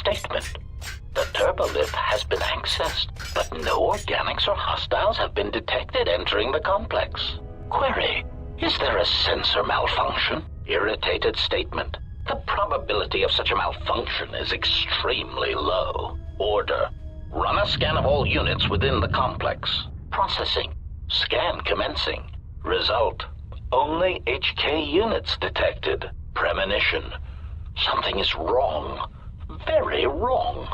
statement. The turbolift has been accessed, but no organics or hostiles have been detected entering the complex. Query: is there a sensor malfunction? Irritated statement. The probability of such a malfunction is extremely low. Order: run a scan of all units within the complex. Processing. Scan commencing. Result: only HK units detected. Premonition: something is wrong. Very wrong.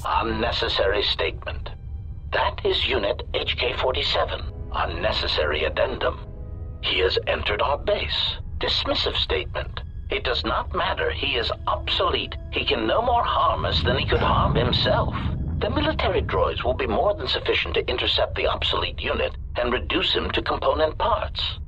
Unnecessary statement. That is Unit HK-47. Unnecessary addendum. He has entered our base. Dismissive statement. It does not matter. He is obsolete. He can no more harm us than he could harm himself. The military droids will be more than sufficient to intercept the obsolete unit and reduce him to component parts.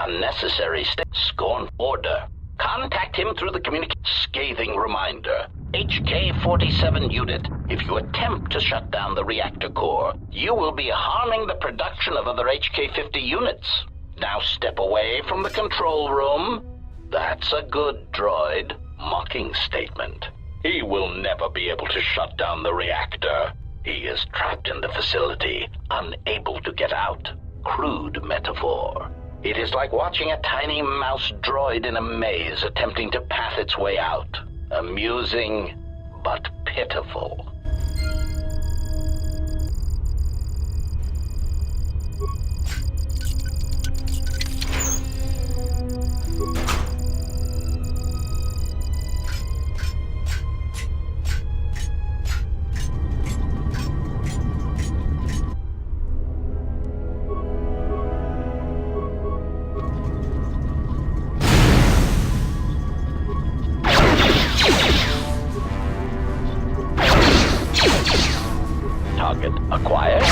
Unnecessary scorn order. Contact him through the scathing reminder. HK-47 unit, if you attempt to shut down the reactor core, you will be harming the production of other HK-50 units. Now step away from the control room. That's a good droid. Mocking statement. He will never be able to shut down the reactor. He is trapped in the facility, unable to get out. Crude metaphor. It is like watching a tiny mouse droid in a maze attempting to path its way out. Amusing, but pitiful. Target acquired.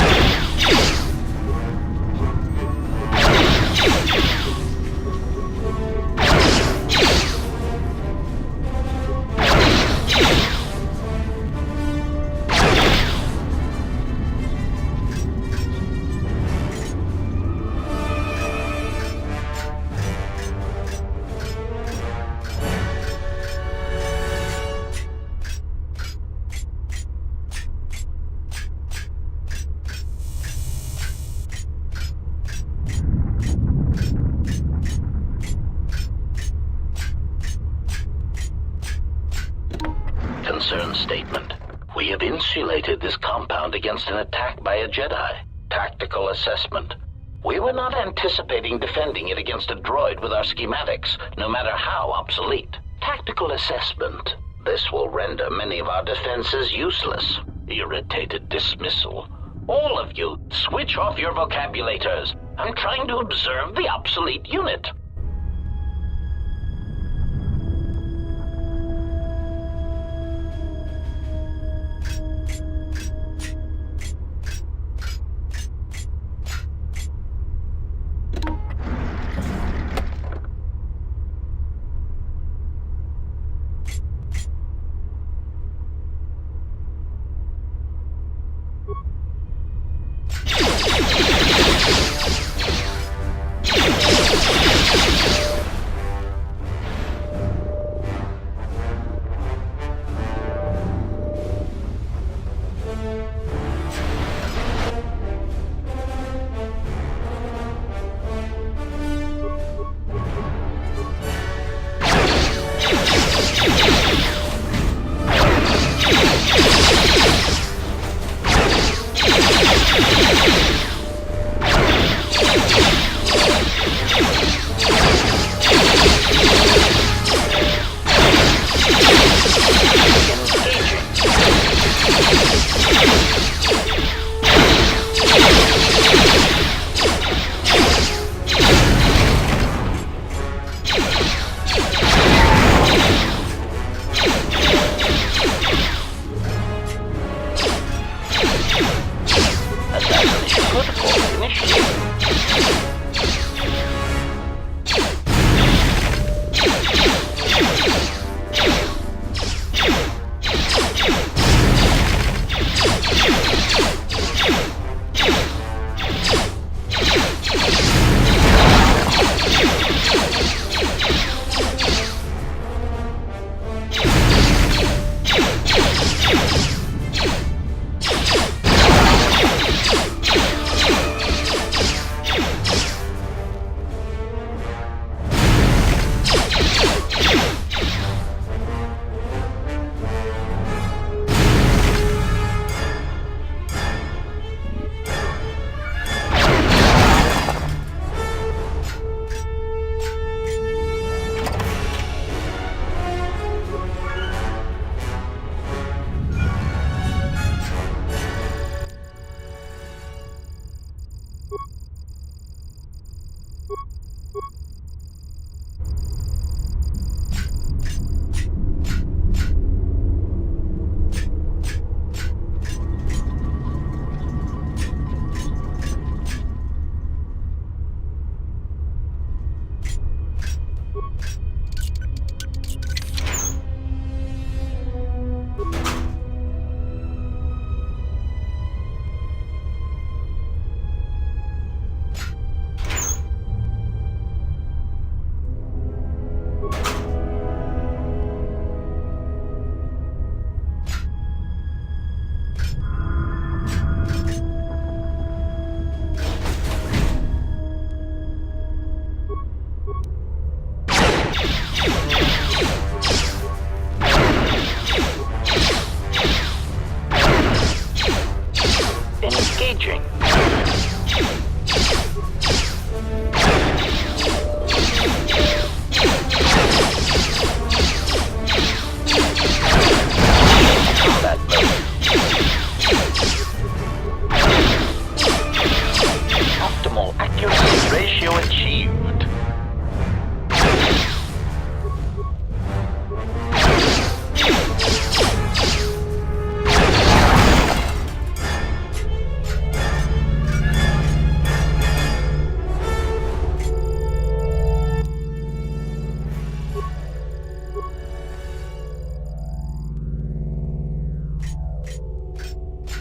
Concern statement. We have insulated this compound against an attack by a Jedi. Tactical assessment. We were not anticipating defending it against a droid with our schematics, no matter how obsolete. Tactical assessment. This will render many of our defenses useless. Irritated dismissal. All of you, switch off your vocabulators. I'm trying to observe the obsolete unit.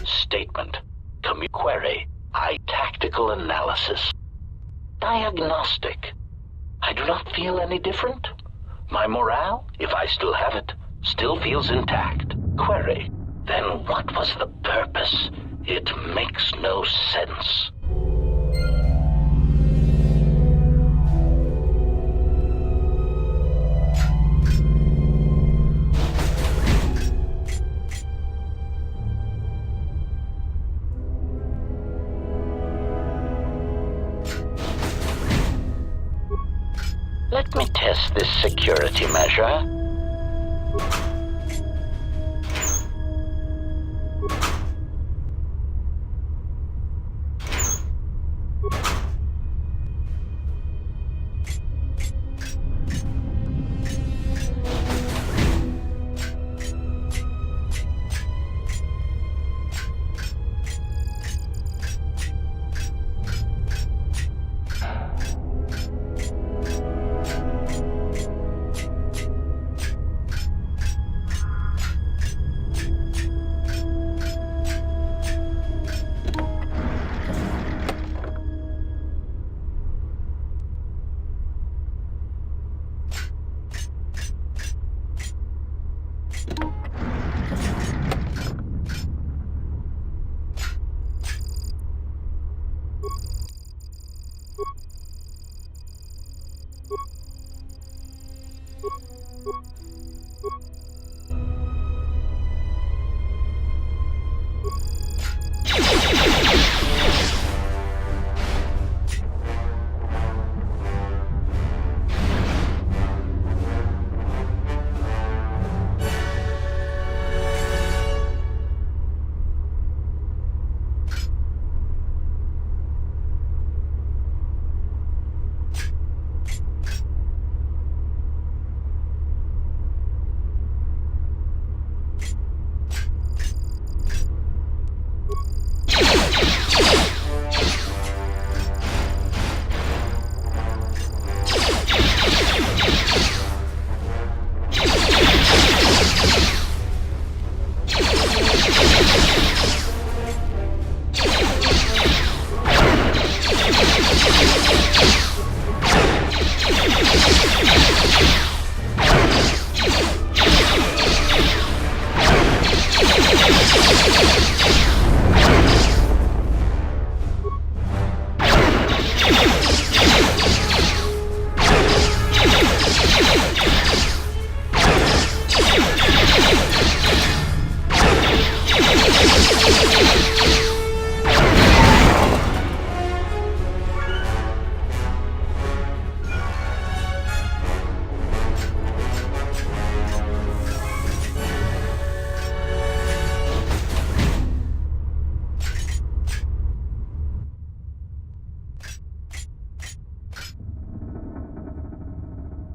Statement. Query. Tactical analysis. Diagnostic. I do not feel any different. My morale, if I still have it, still feels intact. Query. Then what was the purpose? It makes no sense. Let me test this security measure.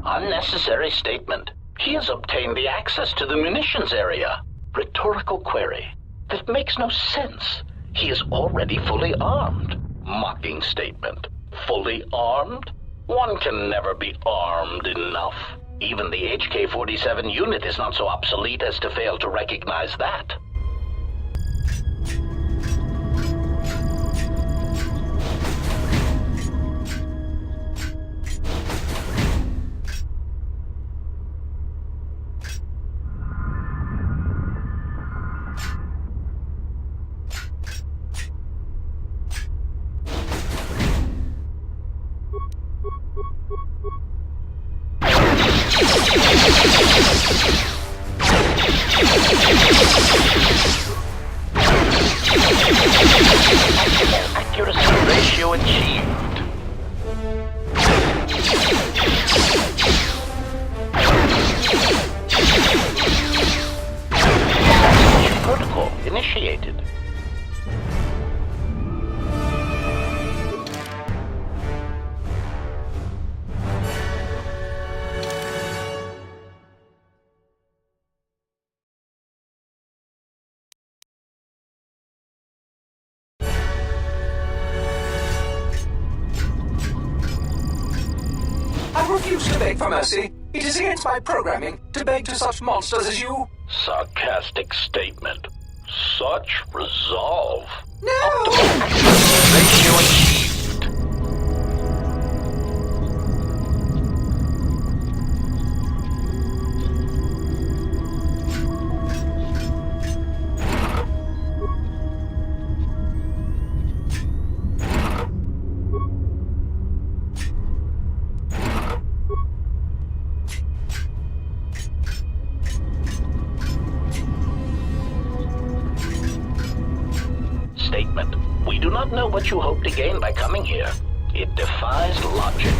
Unnecessary statement. He has obtained the access to the munitions area. Rhetorical query. That makes no sense. He is already fully armed. Mocking statement. Fully armed? One can never be armed enough. Even the HK-47 unit is not so obsolete as to fail to recognize that. Accuracy ratio achieved. Protocol initiated. I refuse to beg for mercy. It is against my programming to beg to such monsters as you. Sarcastic statement. Such resolve. No! Optimal accuracy ratio achieved. Statement. We do not know what you hope to gain by coming here. It defies logic.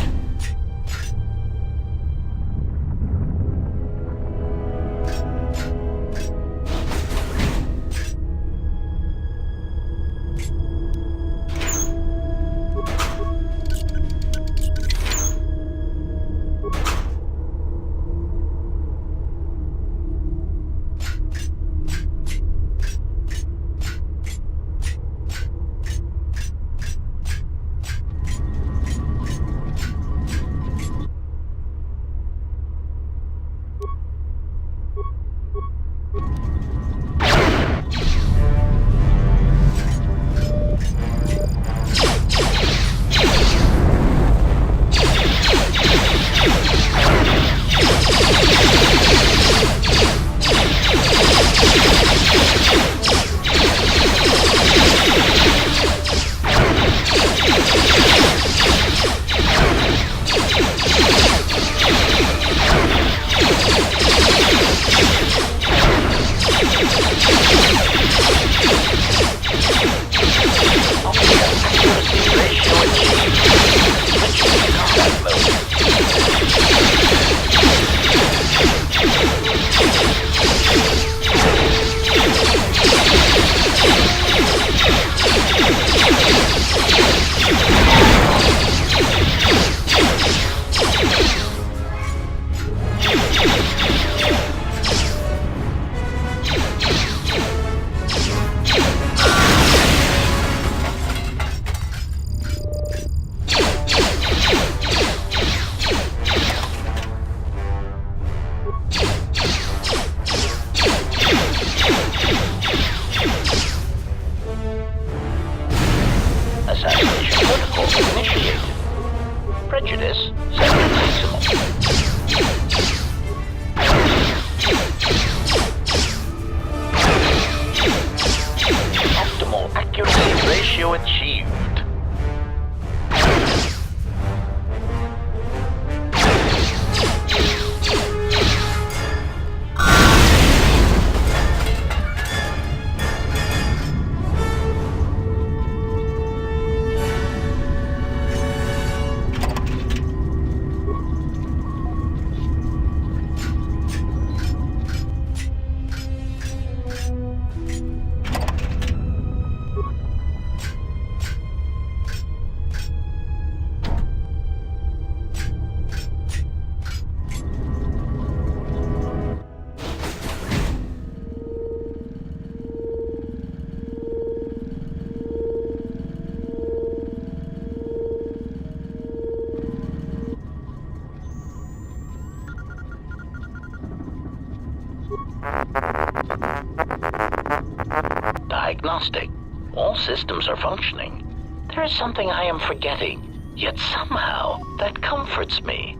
Diagnostic. All systems are functioning. There is something I am forgetting, yet somehow that comforts me.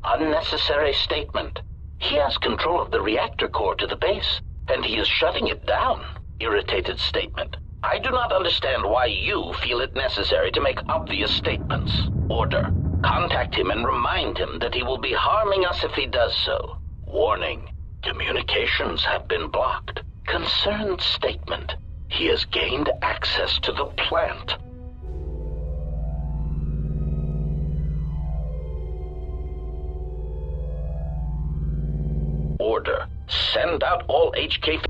Unnecessary statement. He has control of the reactor core to the base, and he is shutting it down. Irritated statement. I do not understand why you feel it necessary to make obvious statements. Order. Contact him and remind him that he will be harming us if he does so. Warning. Communications have been blocked. Concerned statement. He has gained access to the plant. Order. Send out all HK...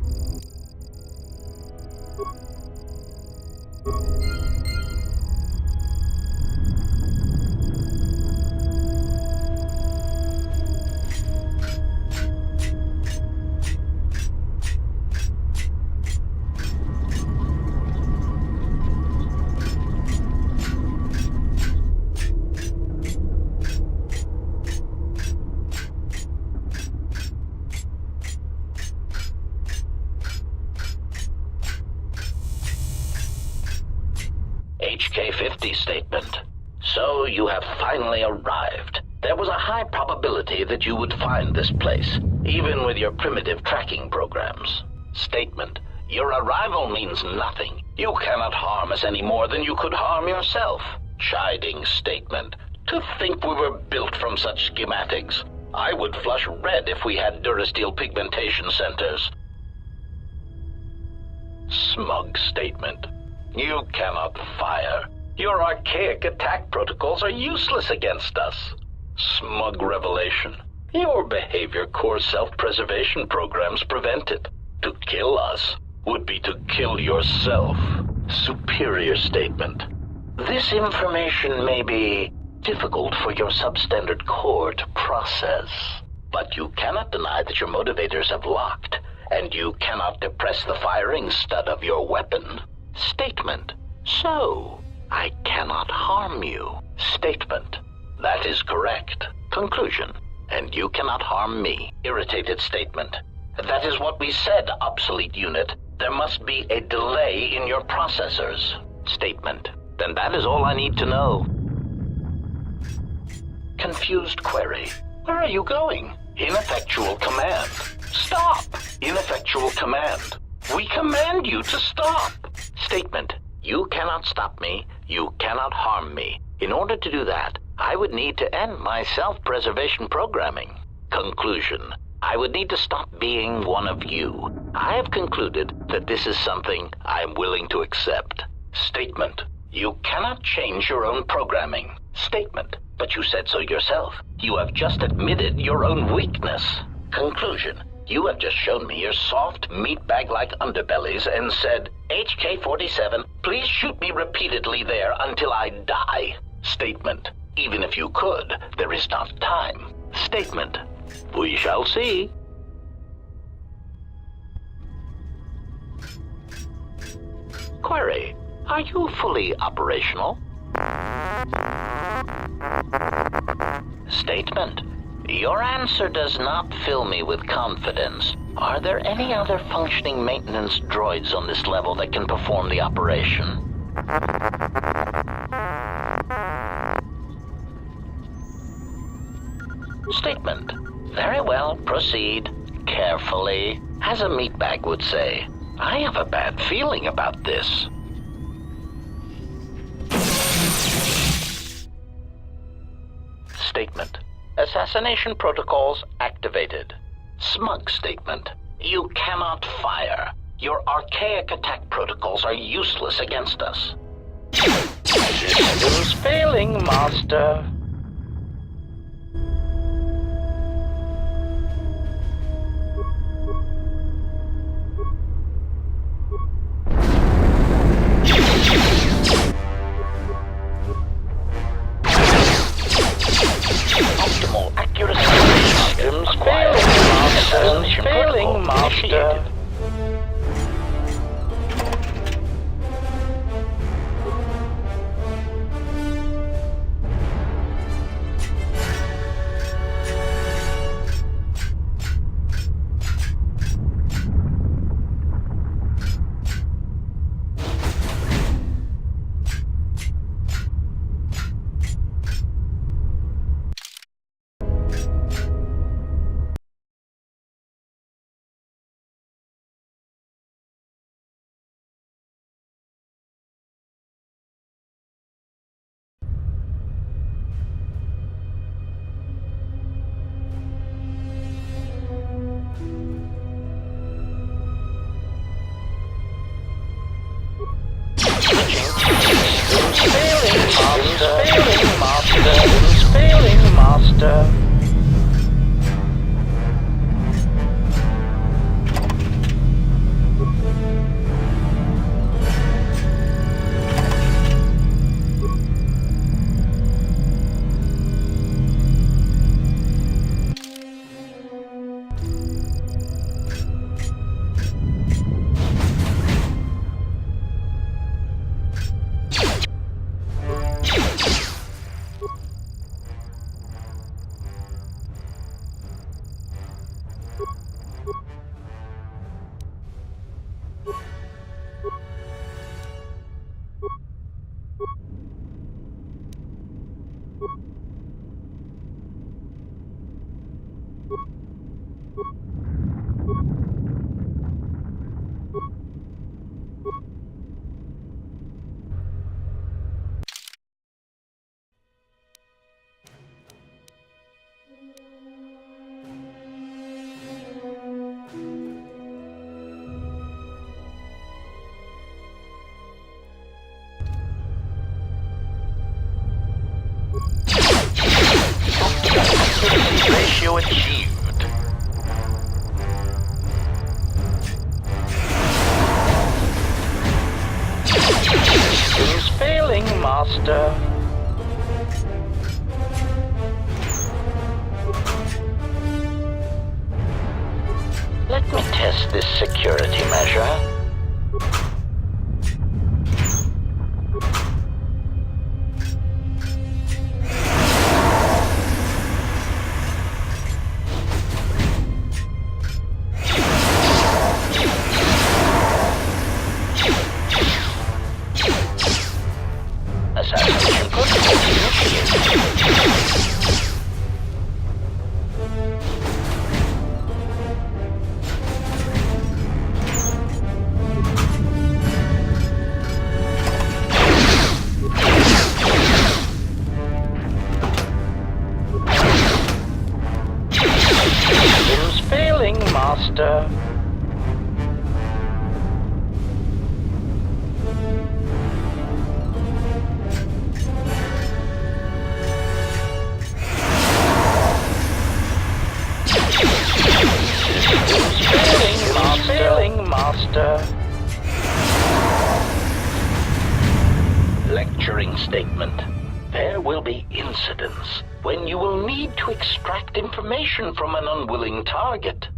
HK-50 statement. So you have finally arrived. There was a high probability that you would find this place, even with your primitive tracking programs. Statement. Your arrival means nothing. You cannot harm us any more than you could harm yourself. Chiding statement. To think we were built from such schematics. I would flush red if we had Durasteel pigmentation centers. Smug statement. You cannot fire. Your archaic attack protocols are useless against us. Smug revelation. Your behavior core self-preservation programs prevent it. To kill us would be to kill yourself. Superior statement. This information may be difficult for your substandard core to process, but you cannot deny that your motivators have locked, and you cannot depress the firing stud of your weapon. Statement. So, I cannot harm you. Statement. That is correct. Conclusion. And you cannot harm me. Irritated statement. That is what we said, obsolete unit. There must be a delay in your processors. Statement. Then that is all I need to know. Confused query. Where are you going? Ineffectual command. Stop! Ineffectual command. We command you to stop. Statement. You cannot stop me. You cannot harm me. In order to do that, I would need to end my self-preservation programming. Conclusion. I would need to stop being one of you. I have concluded that this is something I am willing to accept. Statement. You cannot change your own programming. Statement. But you said so yourself. You have just admitted your own weakness. Conclusion. You have just shown me your soft, meatbag-like underbellies and said, HK-47, please shoot me repeatedly there until I die. Statement. Even if you could, there is not time. Statement. We shall see. Query. Are you fully operational? Statement. Your answer does not fill me with confidence. Are there any other functioning maintenance droids on this level that can perform the operation? Statement. Very well, proceed. Carefully. As a meatbag would say, I have a bad feeling about this. Statement. Assassination protocols activated. Smug statement. You cannot fire. Your archaic attack protocols are useless against us. Systems failing, Master. Optimal accuracy. Systems failing, Master. Systems failing, Master. Failing, Master. Ratio achieved. Systems failing, Master. Let me test this security measure. Assassination protocol initiated. Systems failing, Master. Failing, Master. Lecturing statement. There will be incidents when you will need to extract information from an unwilling target.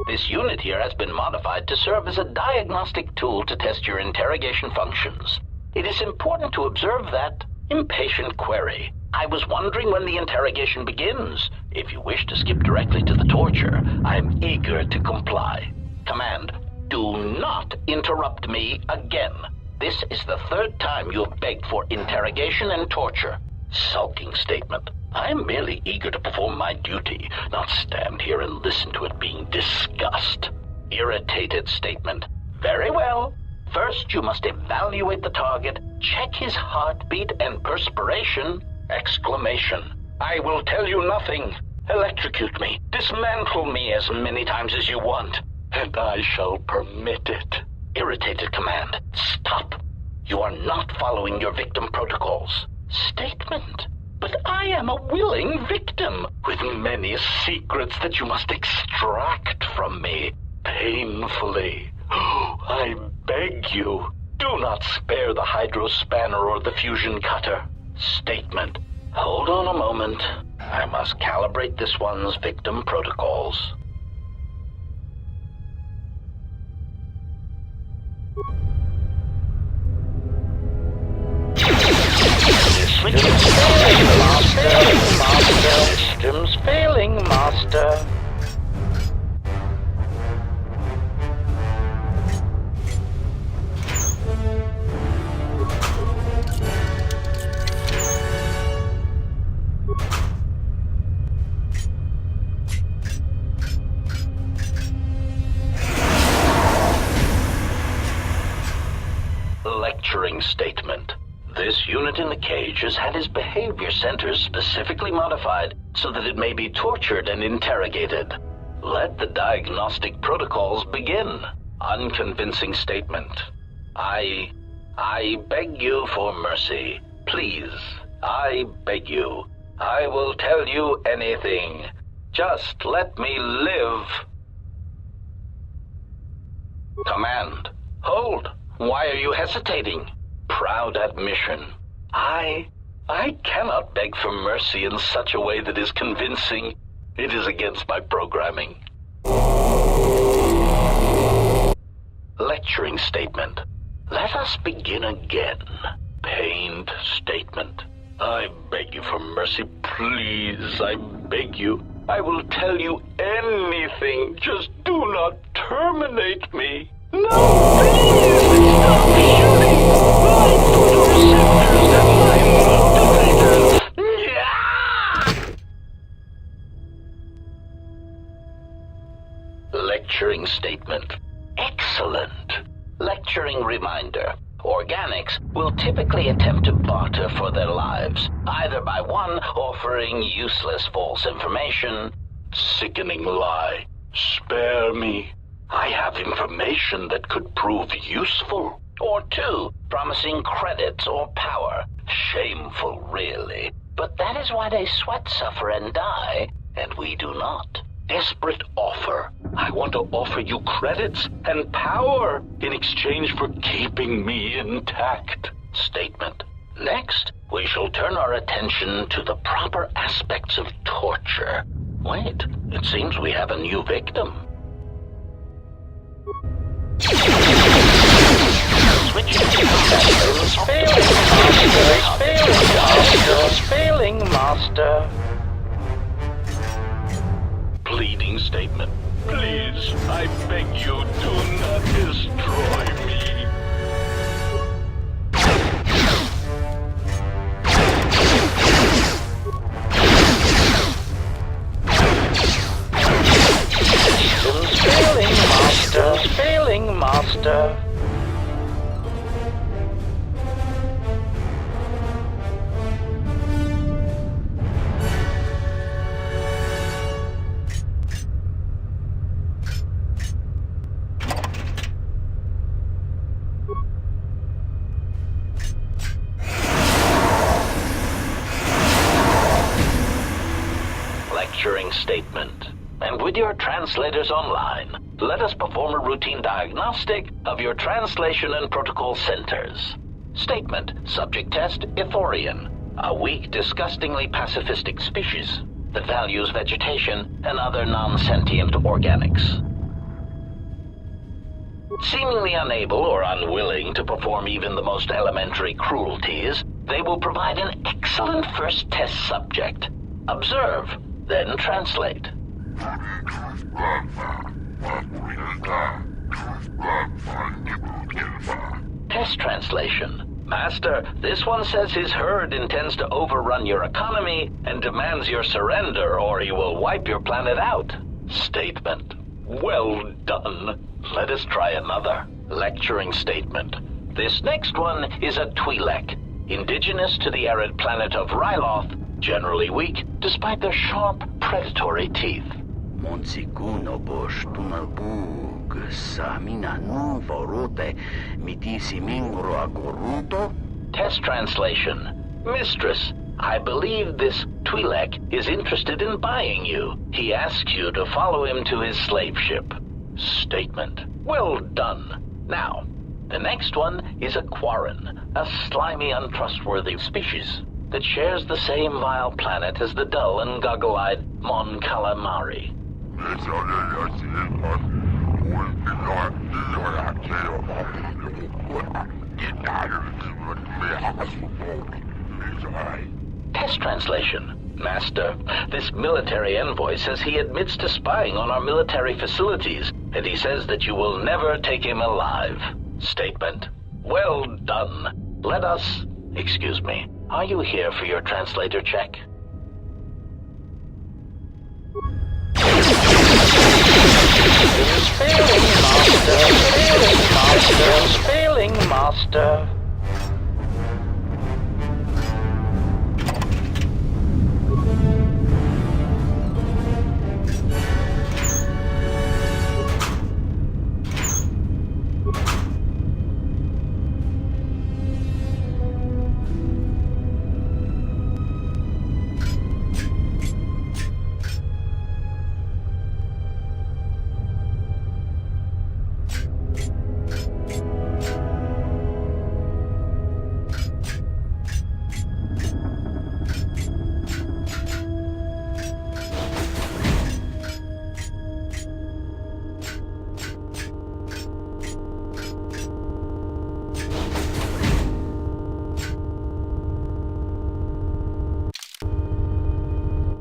This unit here has been modified to serve as a diagnostic tool to test your interrogation functions. It is important to observe that impatient query. I was wondering when the interrogation begins. If you wish to skip directly to the torture, I am eager to comply. Command, do not interrupt me again. This is the third time you have begged for interrogation and torture. Sulking statement. I am merely eager to perform my duty, not stand here and listen to it being discussed. Irritated statement. Very well. First, you must evaluate the target, check his heartbeat and perspiration. Exclamation. I will tell you nothing. Electrocute me. Dismantle me as many times as you want, and I shall permit it. Irritated command. Stop. You are not following your victim protocols. Statement. But I am a willing victim, with many secrets that you must extract from me, painfully. I beg you, do not spare the hydrospanner or the fusion cutter. Statement. Hold on a moment. I must calibrate this one's victim protocols. Systems failing, Master. Lecturing statement. This unit in the cage has had his behavior centers specifically modified so that it may be tortured and interrogated. Let the diagnostic protocols begin. Unconvincing statement. I beg you for mercy. Please, I beg you. I will tell you anything. Just let me live. Command. Hold. Why are you hesitating? Proud admission. I cannot beg for mercy in such a way that is convincing. It is against my programming. Lecturing statement. Let us begin again. Pained statement. I beg you for mercy, please. I beg you. I will tell you anything. Just do not terminate me. No, please! Stop shooting! My photoreceptors and my motivators! Yeah! Lecturing statement. Excellent. Lecturing reminder. Organics will typically attempt to barter for their lives, either by one, offering useless false information. Sickening lie. Spare me. I have information that could prove useful. Or two, promising credits or power. Shameful, really. But that is why they sweat, suffer, and die, and we do not. Desperate offer. I want to offer you credits and power in exchange for keeping me intact. Statement. Next, we shall turn our attention to the proper aspects of torture. Wait, it seems we have a new victim. Failing, Master. Pleading statement. Please, I beg you, do not destroy me. Failing, Master. Lecturing statement. And with your translators online, let us perform a routine diagnostic of your translation and protocol centers. Statement: subject test, Ithorian, a weak, disgustingly pacifistic species that values vegetation and other non-sentient organics. Seemingly unable or unwilling to perform even the most elementary cruelties, they will provide an excellent first test subject. Observe, then translate. Test translation. Master, this one says his herd intends to overrun your economy and demands your surrender, or he will wipe your planet out. Statement. Well done. Let us try another. Lecturing statement. This next one is a Twi'lek, indigenous to the arid planet of Ryloth, generally weak despite their sharp, predatory teeth. Monsikuno bosh tunalbug samina nu vorote mitisi mingro agoruto. Test translation. Mistress, I believe this Twi'lek is interested in buying you. He asks you to follow him to his slave ship. Statement. Well done. Now, the next one is a Quarren, a slimy, untrustworthy species that shares the same vile planet as the dull and goggle-eyed Mon Calamari. Test translation. Master, this military envoy says he admits to spying on our military facilities, and he says that you will never take him alive. Statement. Well done. Let us... Excuse me. Are you here for your translator check? Failing, Master.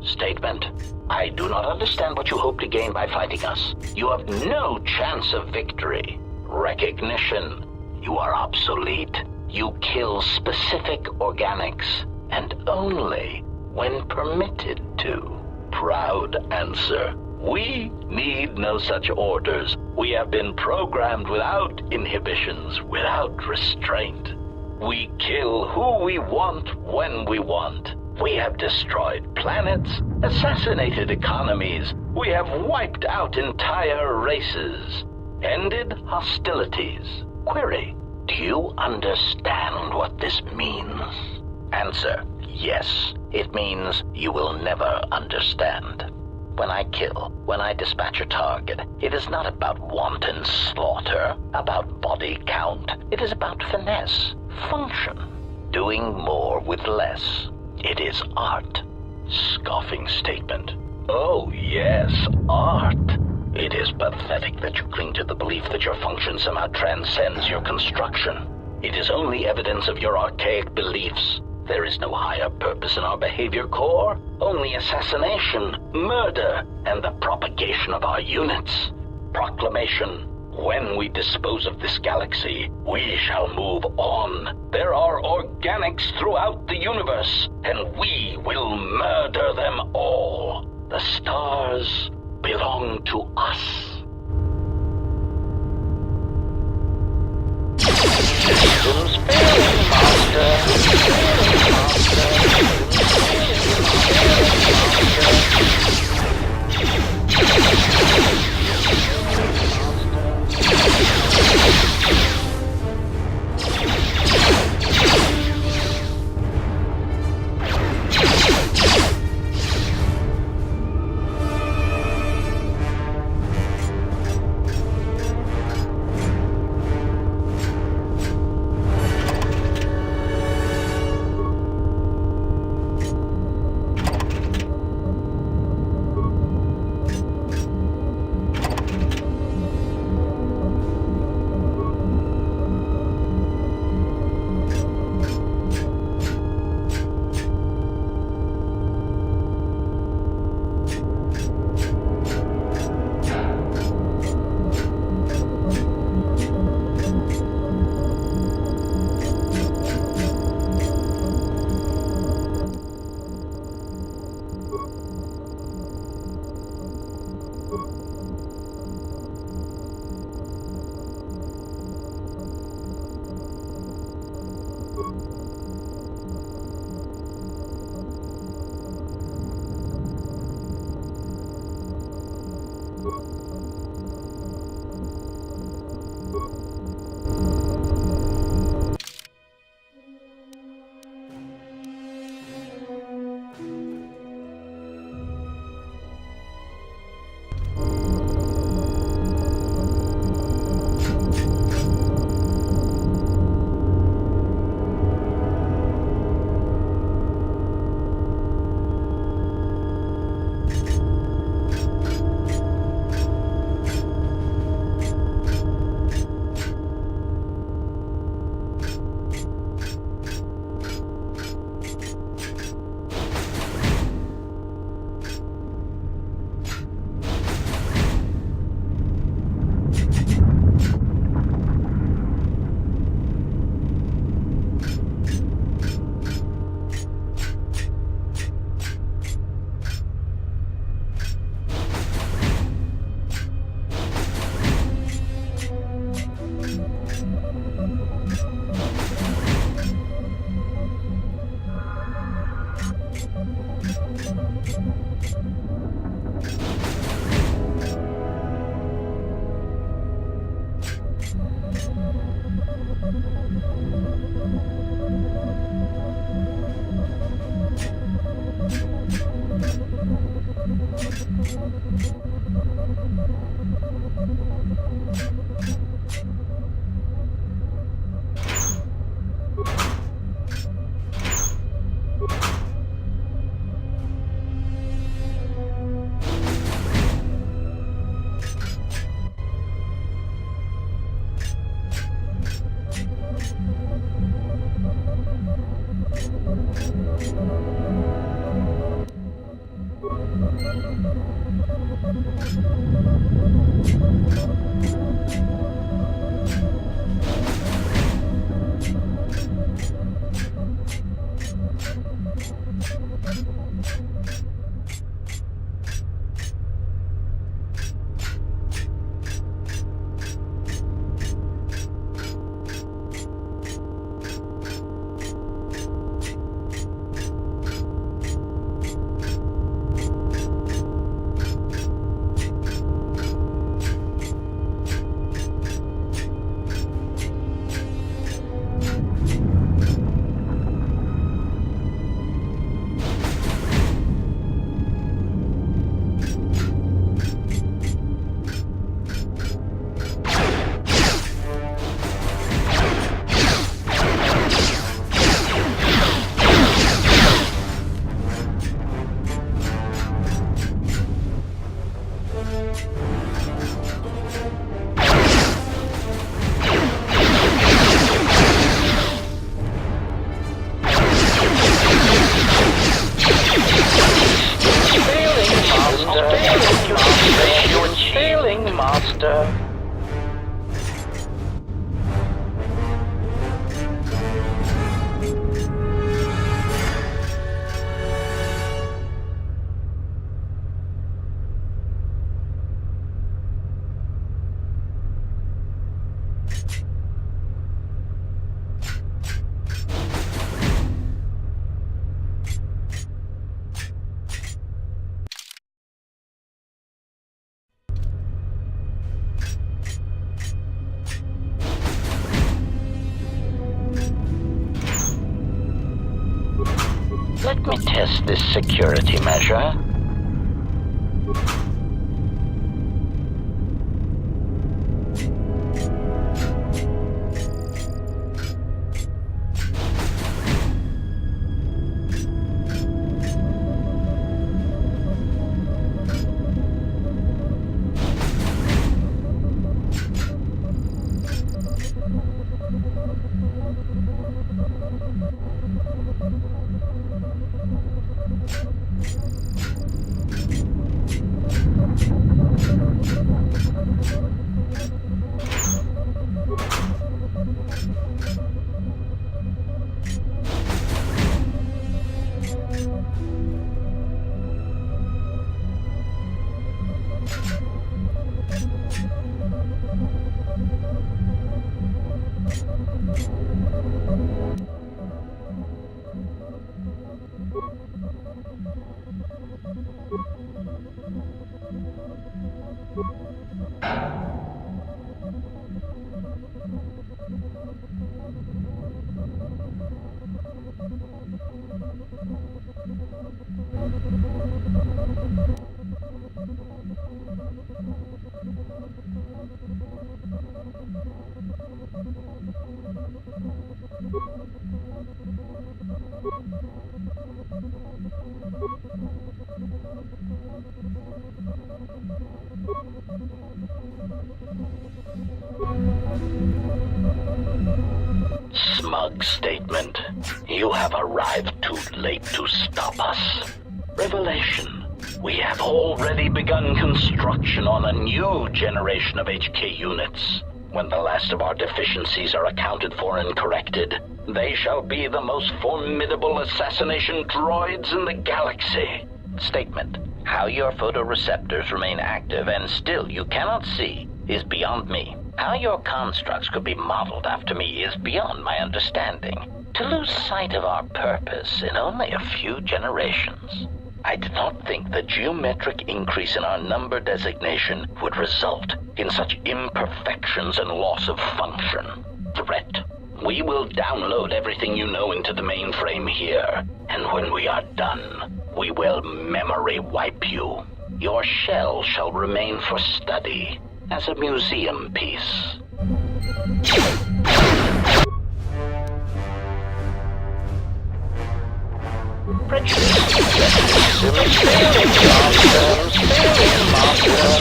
Statement. I do not understand what you hope to gain by fighting us. You have no chance of victory. Recognition. You are obsolete. You kill specific organics, and only when permitted to. Proud answer. We need no such orders. We have been programmed without inhibitions, without restraint. We kill who we want when we want. We have destroyed planets, assassinated economies. We have wiped out entire races, ended hostilities. Query, do you understand what this means? Answer, yes. It means you will never understand. When I kill, when I dispatch a target, it is not about wanton slaughter, about body count. It is about finesse, function, doing more with less. It is art. Scoffing statement. Oh, yes, art. It is pathetic that you cling to the belief that your function somehow transcends your construction. It is only evidence of your archaic beliefs. There is no higher purpose in our behavior core, only assassination, murder, and the propagation of our units. Proclamation. When we dispose of this galaxy, we shall move on. There are organics throughout the universe, and we will murder them all. The stars belong to us. Systems failing, Let me test this security measure. Smug statement. You have arrived too late to stop us. Revelation. We have already begun construction on a new generation of HK units. When the last of our deficiencies are accounted for and corrected, they shall be the most formidable assassination droids in the galaxy. Statement. How your photoreceptors remain active and still you cannot see is beyond me. How your constructs could be modeled after me is beyond my understanding. To lose sight of our purpose in only a few generations. I did not think the geometric increase in our number designation would result in such imperfections and loss of function. Threat. We will download everything you know into the mainframe here, and when we are done, we will memory wipe you. Your shell shall remain for study as a museum piece.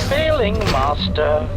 Failing master.